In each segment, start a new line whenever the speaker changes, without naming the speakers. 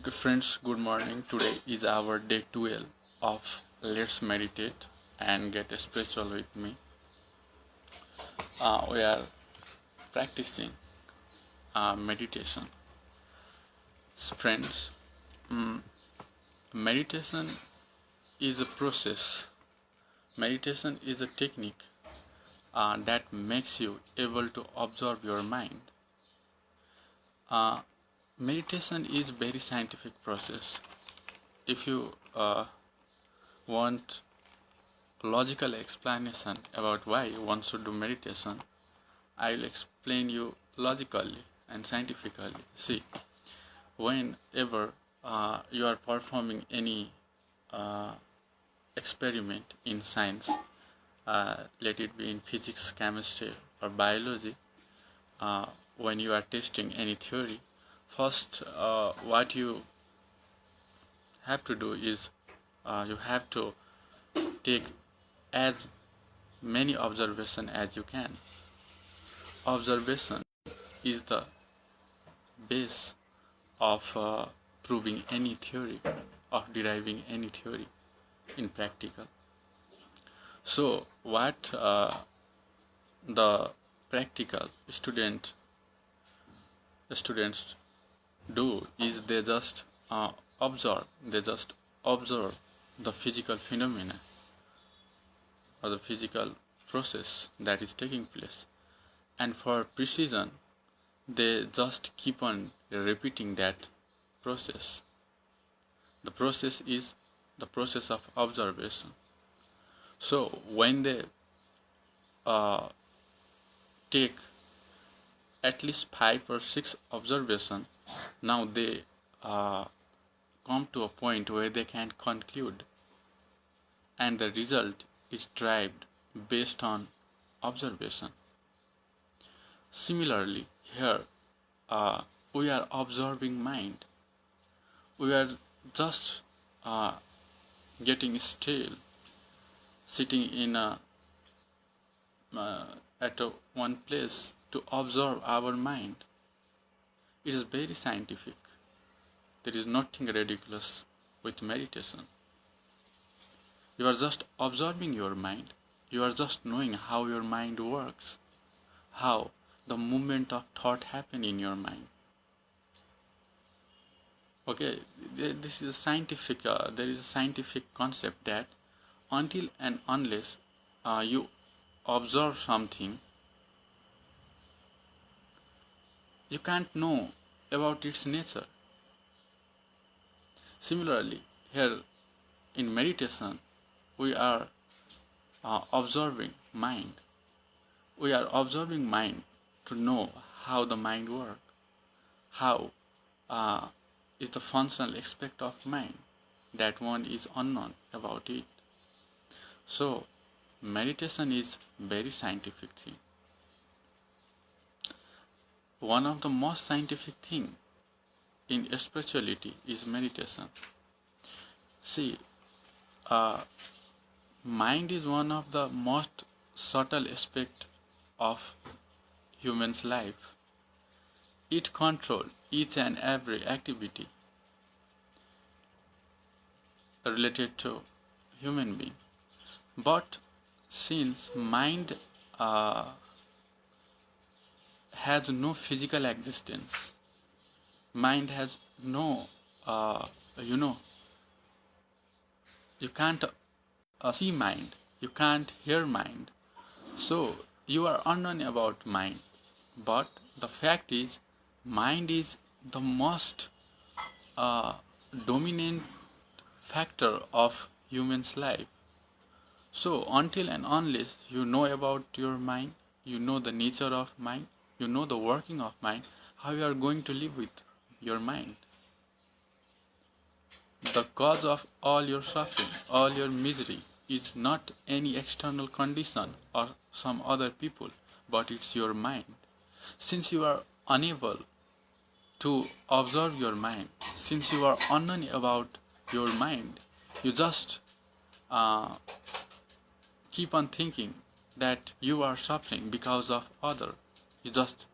Okay, friends, good morning. Today is our day 12 of Let's Meditate and Get Spiritual with me. We are practicing meditation. So friends, meditation is a process, meditation is a technique that makes you able to observe your mind. Meditation is very scientific process. If you want logical explanation about why one should do meditation, I will explain you logically and scientifically. See, whenever you are performing any uh, experiment in science, let it be in physics, chemistry, or biology, when you are testing any theory, first what you have to do is you have to take as many observation as you can. Observation is the base of proving any theory, of deriving any theory in practical. So what the practical students do is they just observe the physical phenomena or the physical process that is taking place, and for precision they just keep on repeating that process. The process is the process of observation. So when they take at least 5 or 6 observation, now they come to a point where they can conclude, and the result is derived based on observation. Similarly, here we are observing mind. We are just getting still, sitting in one place to observe our mind. It is very scientific. There is nothing ridiculous with meditation. You are just observing your mind. You are just knowing how your mind works, how the movement of thought happen in your mind. Okay, this is a scientific. There is a scientific concept that until and unless you observe something, you can't know about its nature. Similarly, here in meditation, we are observing mind. We are observing mind to know how the mind works, how is the functional aspect of mind that one is unknown about it. So meditation is very scientific thing. One of the most scientific thing in spirituality is meditation. See, mind is one of the most subtle aspect of human's life. It controls each and every activity related to human being. But since mind has no physical existence, mind has no, you can't see mind, you can't hear mind, so you are unknown about mind. But the fact is, mind is the most dominant factor of human's life. So until and unless you know about your mind, you know the nature of mind, you know the working of mind, how you are going to live with your mind. The cause of all your suffering, all your misery is not any external condition or some other people, but it's your mind. Since you are unable to observe your mind, since you are unknown about your mind, you just keep on thinking that you are suffering because of other. You just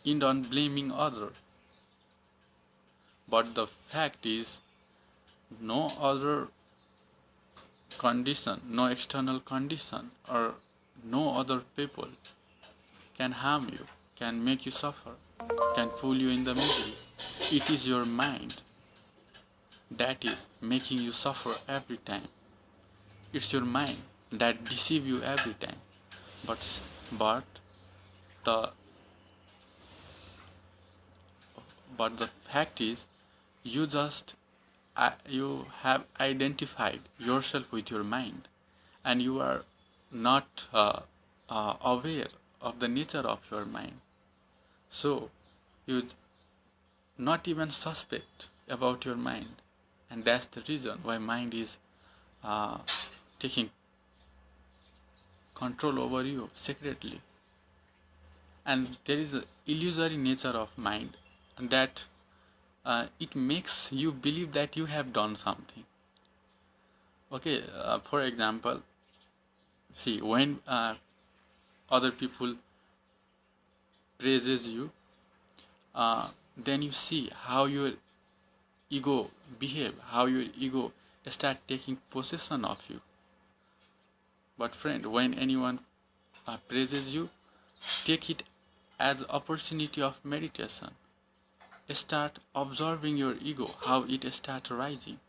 end on blaming other. But the fact is, no other condition, no external condition, or no other people can harm you, can make you suffer, can pull you in the middle. It is your mind that is making you suffer every time. It's your mind that deceives you every time. But the but the fact is, you just you have identified yourself with your mind, and you are not aware of the nature of your mind. So you not even suspect about your mind, and that's the reason why mind is uh, taking control over you secretly. And there is an illusory nature of mind that it makes you believe that you have done something. Okay, for example, see, when other people praises you, then you see how your ego behave, how your ego start taking possession of you. But friend, when anyone praises you, take it as opportunity of meditation. Start observing your ego, how it start rising.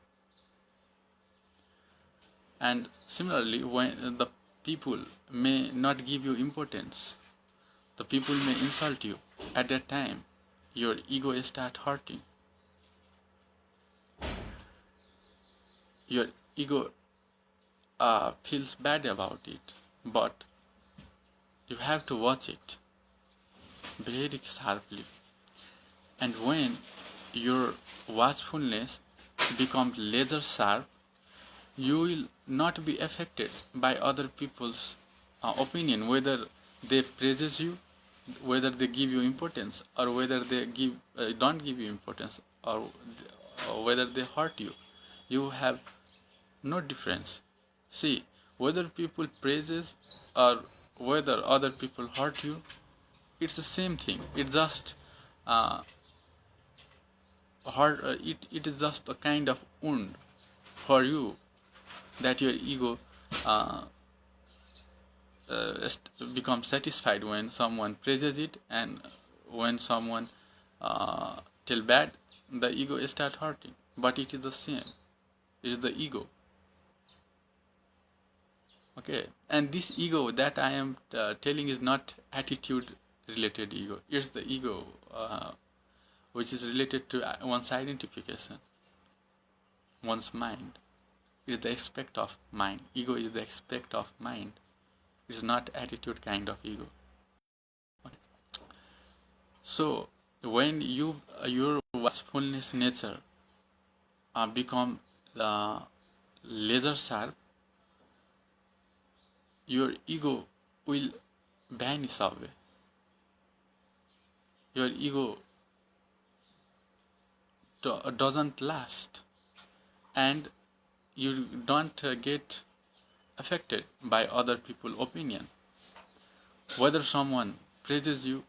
And similarly, when the people may not give you importance, the people may insult you, at that time your ego start hurting. Your ego feels bad about it, but you have to watch it very sharply. And when your watchfulness becomes laser sharp, you will not be affected by other people's opinion, whether they praises you, whether they give you importance, or whether they don't give you importance, or whether they hurt you. You have no difference. See, whether people praises or whether other people hurt you, it's the same thing. It just it is just a kind of wound for you that your ego uh, becomes satisfied when someone praises it, and when someone tell bad, the ego start hurting. But it is the same. It is the ego. Okay, and this ego that I am telling is not attitude related ego. It's the ego which is related to one's identification, one's mind. It is the aspect of mind. Ego is the aspect of mind. It is not attitude kind of ego. Okay. So when your watchfulness nature become laser sharp, your ego will vanish away. Your ego doesn't last, and you don't get affected by other people's opinion. Whether someone praises you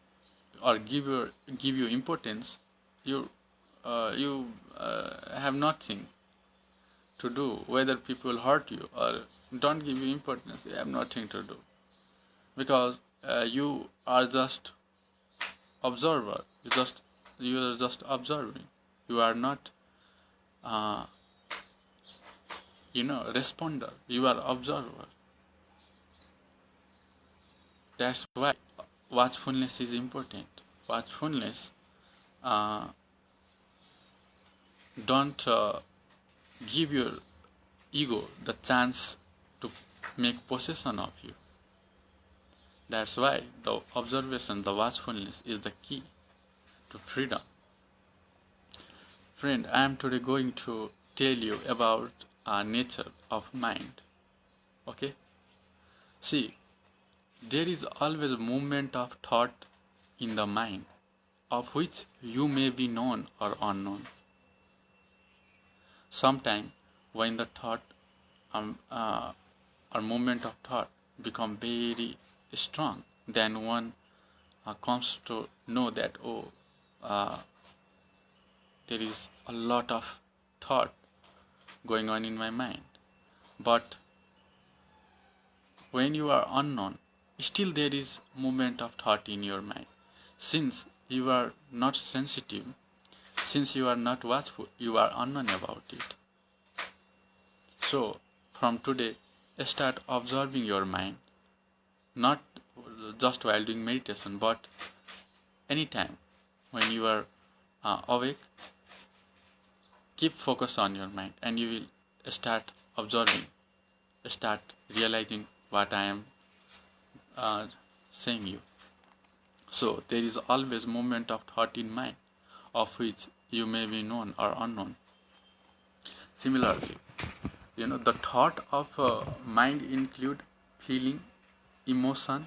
or give you importance, you have nothing to do. Whether people hurt you or don't give you importance, you have nothing to do, because you are just observer. You are just observing. You are not responder. You are observer. That's why watchfulness is important. Watchfulness don't give your ego the chance to make possession of you. That's why the observation, the watchfulness is the key to freedom. Friend, I am today going to tell you about nature of mind. Okay? See, there is always a movement of thought in the mind, of which you may be known or unknown. Sometimes when the thought or movement of thought become very strong, then one comes to know that there is a lot of thought going on in my mind. But when you are unknown, still there is movement of thought in your mind. Since you are not sensitive, since you are not watchful, you are unknown about it. So from today, start observing your mind, not just while doing meditation, but anytime when you are awake. Keep focus on your mind, and you will start observing, start realizing what I am saying you. So there is always movement of thought in mind, of which you may be known or unknown. Similarly, the thought of mind include feeling, emotion,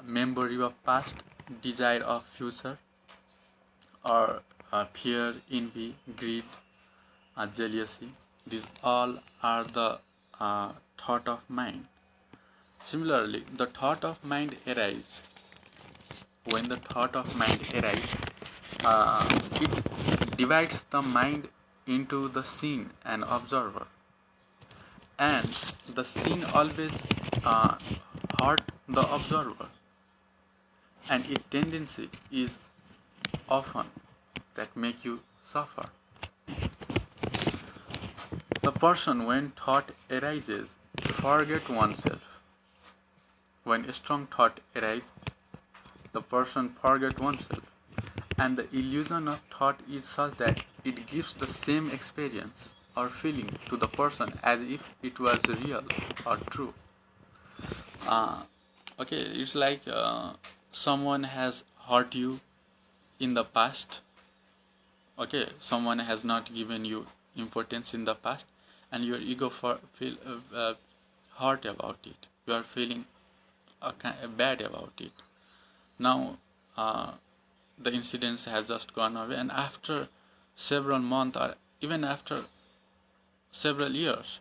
memory of past, desire of future, or fear, envy, greed, jealousy. These all are the thought of mind. Similarly, the thought of mind arise. When the thought of mind arise, it divides the mind into the seen and observer. And the seen always hurt the observer. And its tendency is often that make you suffer. The person, when thought arises, forget oneself. When a strong thought arises, the person forget oneself. And the illusion of thought is such that it gives the same experience or feeling to the person as if it was real or true. It's like someone has hurt you in the past. Someone has not given you importance in the past, and your ego feel hurt about it. You are feeling bad about it. Now the incident has just gone away, and after several months or even after several years,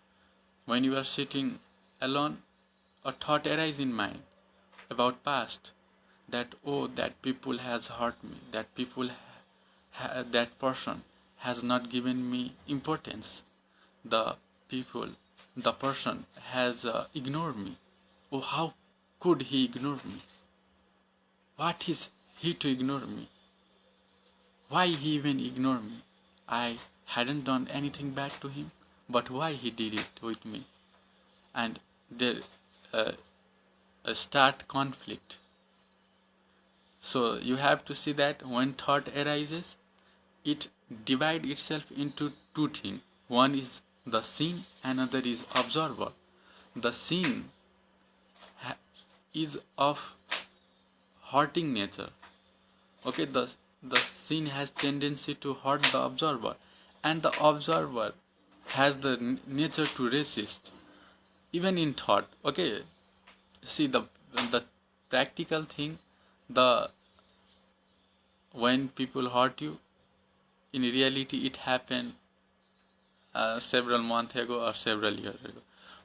when you are sitting alone, a thought arises in mind about past, that that people has hurt me, that people that person has not given me importance, the person has ignored me. How could he ignore me? What is he to ignore me? Why he even ignored me? I hadn't done anything bad to him, but why he did it with me? And there start conflict. So you have to see that when thought arises, it divides itself into two things. One is the seen, another is observer. The seen is of hurting nature. The seen has tendency to hurt the observer, and the observer has the nature to resist, even in thought. See the practical thing. When people hurt you, in reality it happened several months ago or several years ago.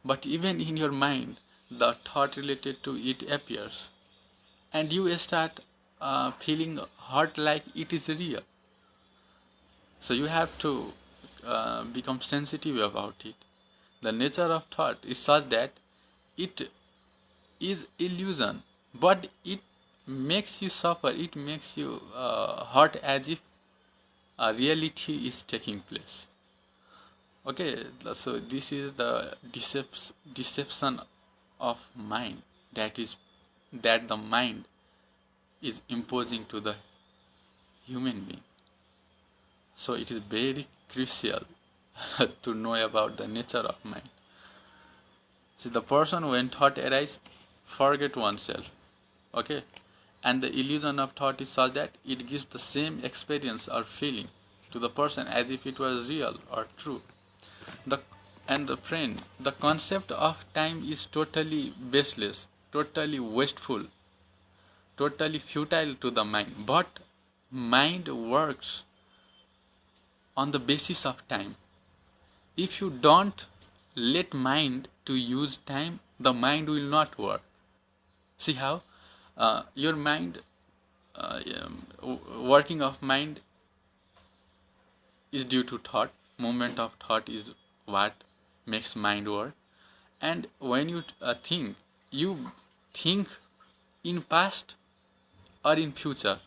But even in your mind, the thought related to it appears, and you start feeling hurt like it is real. So you have to become sensitive about it. The nature of thought is such that it is illusion, but it makes you suffer, it makes you hurt as if a reality is taking place. So this is the deception of mind, that the mind is imposing to the human being. So it is very crucial to know about the nature of mind. So the person, when thought arises, forget oneself. And the illusion of thought is such that it gives the same experience or feeling to the person as if it was real or true. The concept of time is totally baseless, totally wasteful, totally futile to the mind. But mind works on the basis of time. If you don't let mind to use time, the mind will not work. See how your mind, working of mind is due to thought. Movement of thought is what makes mind work. And when you think in past or in future.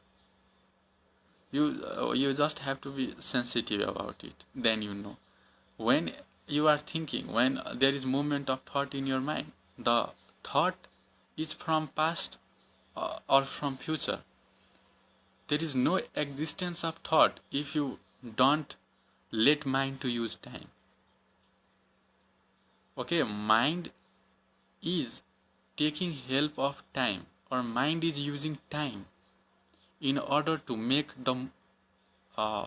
You just have to be sensitive about it. Then you know when you are thinking, when there is movement of thought in your mind, the thought is from past or from future. There is no existence of thought if you don't let mind to use time. Okay, mind is taking help of time, or mind is using time in order to make the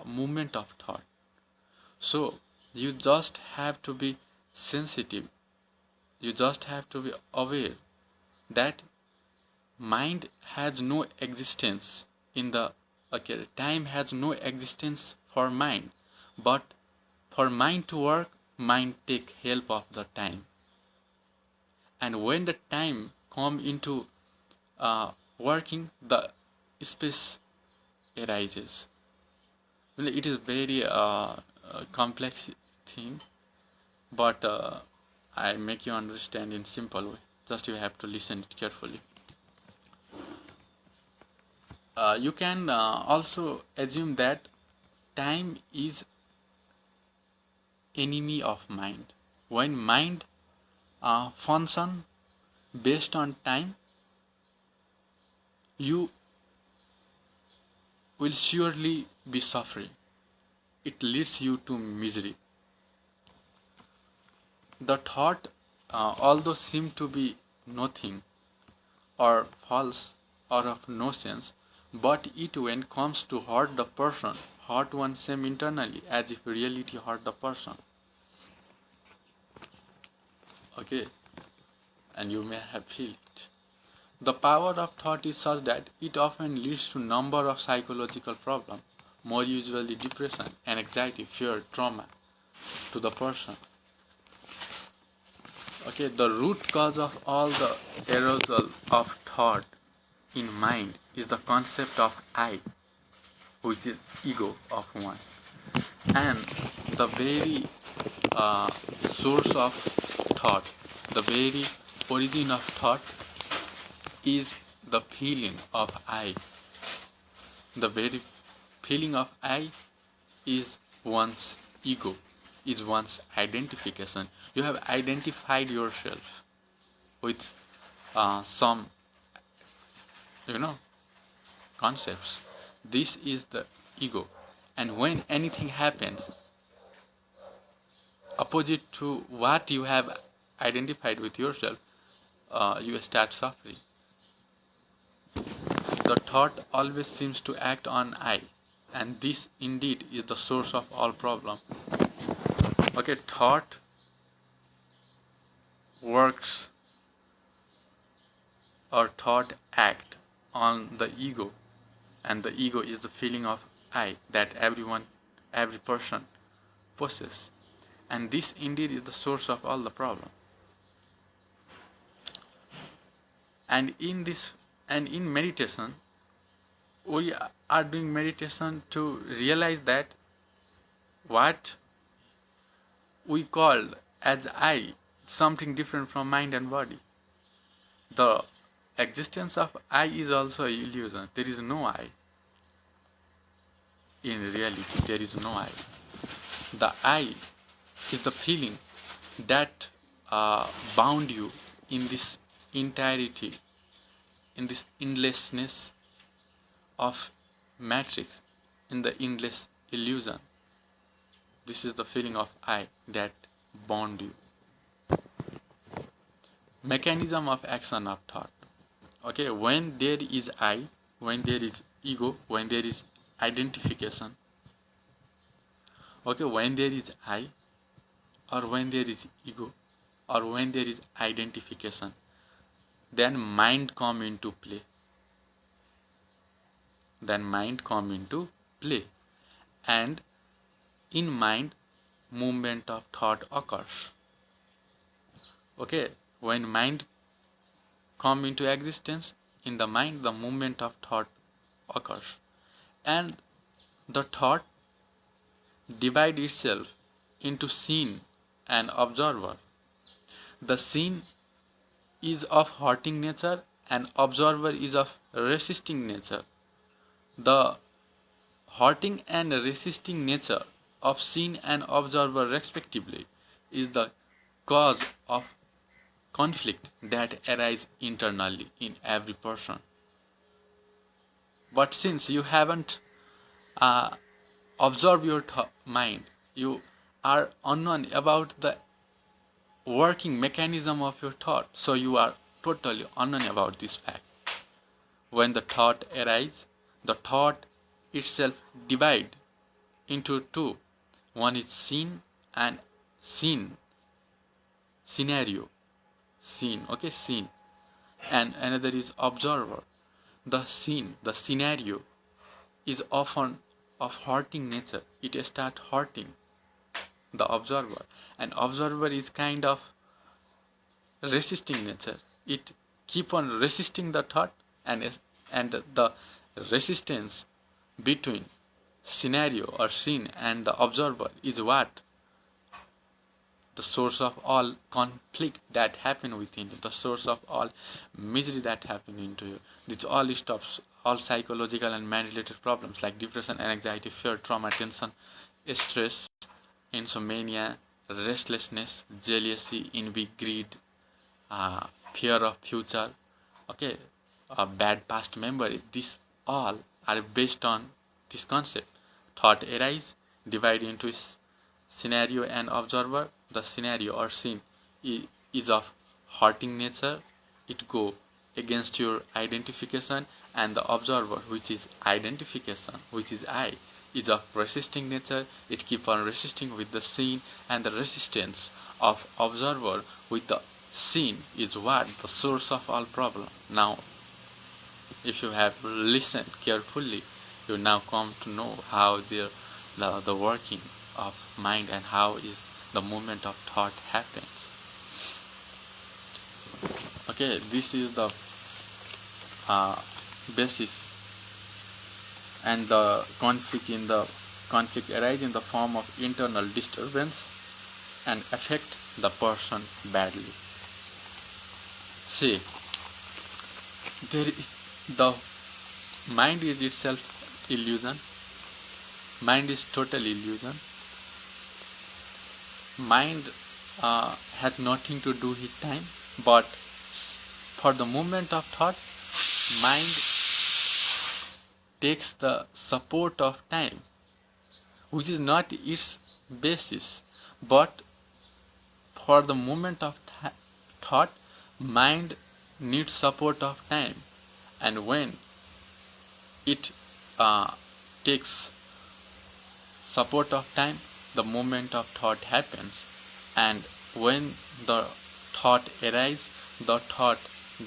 movement of thought. So you just have to be sensitive. You just have to be aware that mind has no existence in the time has no existence for mind, but for mind to work, mind take help of the time. And when the time come into working, the space arises. Well, it is very complex thing, but I make you understand in simple way. Just you have to listen it carefully. You can also assume that time is enemy of mind. When mind function based on time, you will surely be suffering. It leads you to misery. The thought, although seem to be nothing or false or of no sense, but it when comes to hurt the person, hurt oneself internally as if reality hurt the person. Okay, and you may have felt it. The power of thought is such that it often leads to number of psychological problems, more usually depression and anxiety, fear, trauma to the person. Okay, the root cause of all the arousal of thought in mind is the concept of I, which is ego of one. And the very source of thought, the very origin of thought is the feeling of I. The very feeling of I is one's ego, is one's identification. You have identified yourself with some, concepts. This is the ego. And when anything happens opposite to what you have identified with yourself, you start suffering. The thought always seems to act on I, and this indeed is the source of all problem. Okay, thought works or thought act on the ego, and the ego is the feeling of I that every person possesses, and this indeed is the source of all the problem. And in meditation, we are doing meditation to realize that what we call as I something different from mind and body. The existence of I is also an illusion. There is no I. In reality, there is no I. The I is the feeling that bound you in this entirety, in this endlessness of matrix, in the endless illusion. This is the feeling of I that bound you. Mechanism of action of thought. Okay, when there is I, when there is ego, when there is identification. Okay, when there is I, or when there is ego, or when there is identification, then mind come into play. And in mind, movement of thought occurs. Okay, when mind come into existence, in the mind the movement of thought occurs, and the thought divides itself into scene and observer. The scene is of hurting nature and observer is of resisting nature. The hurting and resisting nature of scene and observer respectively is the cause of conflict that arises internally in every person. But since you haven't uh, observed your mind, you are unknown about the working mechanism of your thought, so you are totally unknown about this fact. When the thought arises, the thought itself divides into two. One is scene and scene, scenario, scene, okay, scene, and another is observer. The scene, the scenario is often of hurting nature. It starts hurting the observer, and observer is kind of resisting nature. It keep on resisting the thought, and the resistance between scenario or scene and the observer is what the source of all conflict that happen within you, the source of all misery that happen into you. This all stops all psychological and man-related problems like depression, anxiety, fear, trauma, tension, stress, insomnia, restlessness, jealousy, envy, greed, fear of future, okay, a bad past memory. These all are based on this concept. Thought arise, divide into scenario and observer. The scenario or scene is of hurting nature. It go against your identification, and the observer, which is identification, which is I, is of resisting nature. It keep on resisting with the scene, and the resistance of observer with the scene is what the source of all problem. Now, if you have listened carefully, you now come to know how the working of mind and how is the movement of thought happens. Okay, this is the basis, and the conflict arise in the form of internal disturbance and affect the person badly. See, there is the mind is itself illusion. Mind is total illusion. Mind has nothing to do with time, but for the movement of thought, mind takes the support of time, which is not its basis, but for the movement of thought, mind needs support of time, and when it takes support of time, the movement of thought happens, and when the thought arises, the thought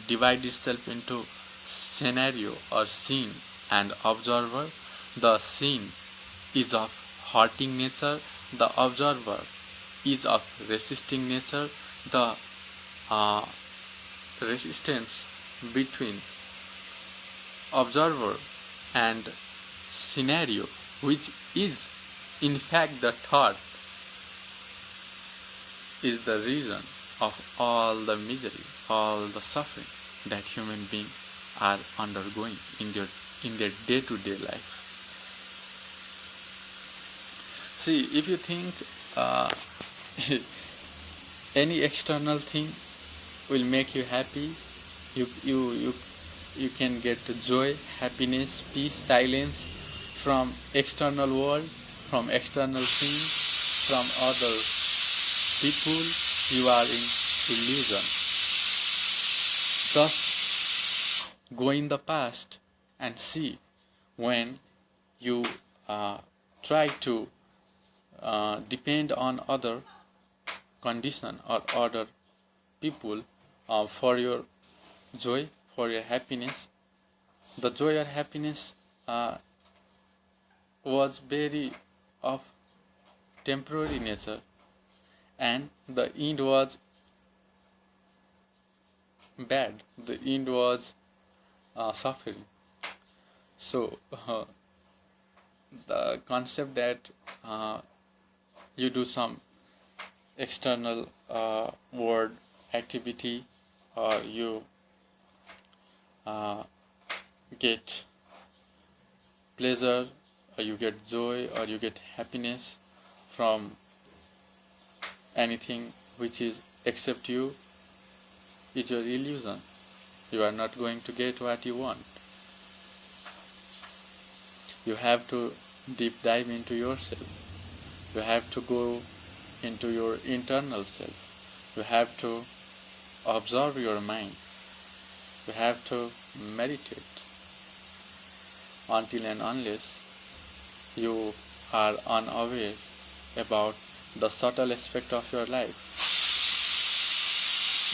divides itself into scenario or scene and observer. The scene is of hurting nature, the observer is of resisting nature. The resistance between observer and scenario, which is in fact the thought, is the reason of all the misery, all the suffering that human beings are undergoing in their day-to-day life. See, if you think any external thing will make you happy, you can get joy, happiness, peace, silence from external world, from external things, from other people. You are in illusion. Thus, go in the past and see when you try to depend on other condition or other people for your joy, for your happiness. The joy or happiness was very of temporary nature, and the end was bad. The end was suffering. So the concept that you do some external word activity, or you get pleasure, or you get joy, or you get happiness from anything which is except you, is your illusion. You are not going to get what you want. You have to deep dive into yourself. You have to go into your internal self. You have to observe your mind. You have to meditate until and unless you are unaware about the subtle aspect of your life.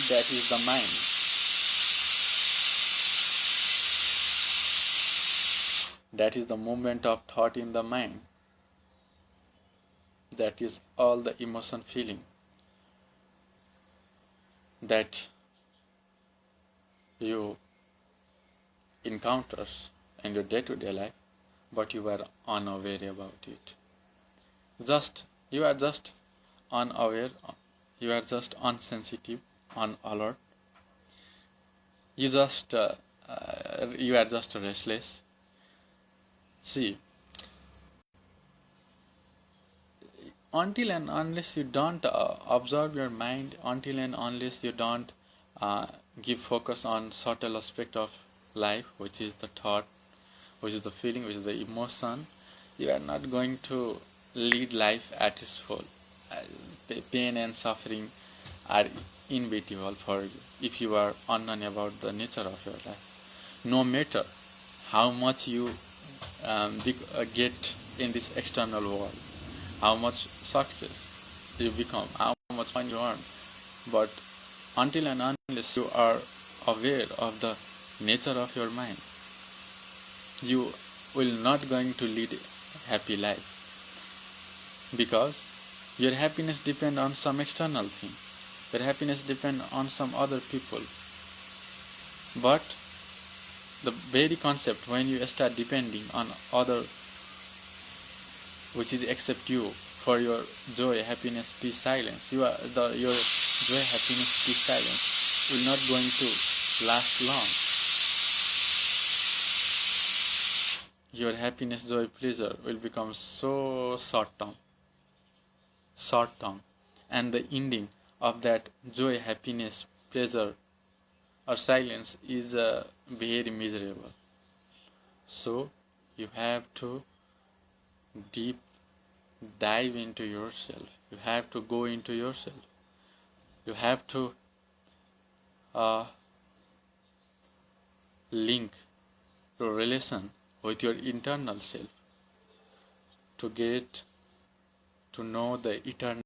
That is the mind. That is the movement of thought in the mind. That is all the emotion feeling that you encounter in your day-to-day life, but you are unaware about it. You are just unaware, you are just unsensitive, unalert. You are just restless. See, until and unless you don't observe your mind, until and unless you don't give focus on subtle aspect of life, which is the thought, which is the feeling, which is the emotion, you are not going to lead life at its full. Pain and suffering are inevitable for you if you are unknown about the nature of your life. No matter how much you get in this external world, how much success you become, how much money you earn, but until and unless you are aware of the nature of your mind, you will not going to lead a happy life, because your happiness depends on some external thing. Your happiness depends on some other people. But the very concept, when you start depending on other, which is except you, for your joy, happiness, peace, silence, your joy, happiness, peace, silence will not going to last long. Your happiness, joy, pleasure will become so short term, and the ending of that joy, happiness, pleasure, or silence is very miserable. So you have to deep dive into yourself. You have to go into yourself. You have to link your relation with your internal self to get to know the eternal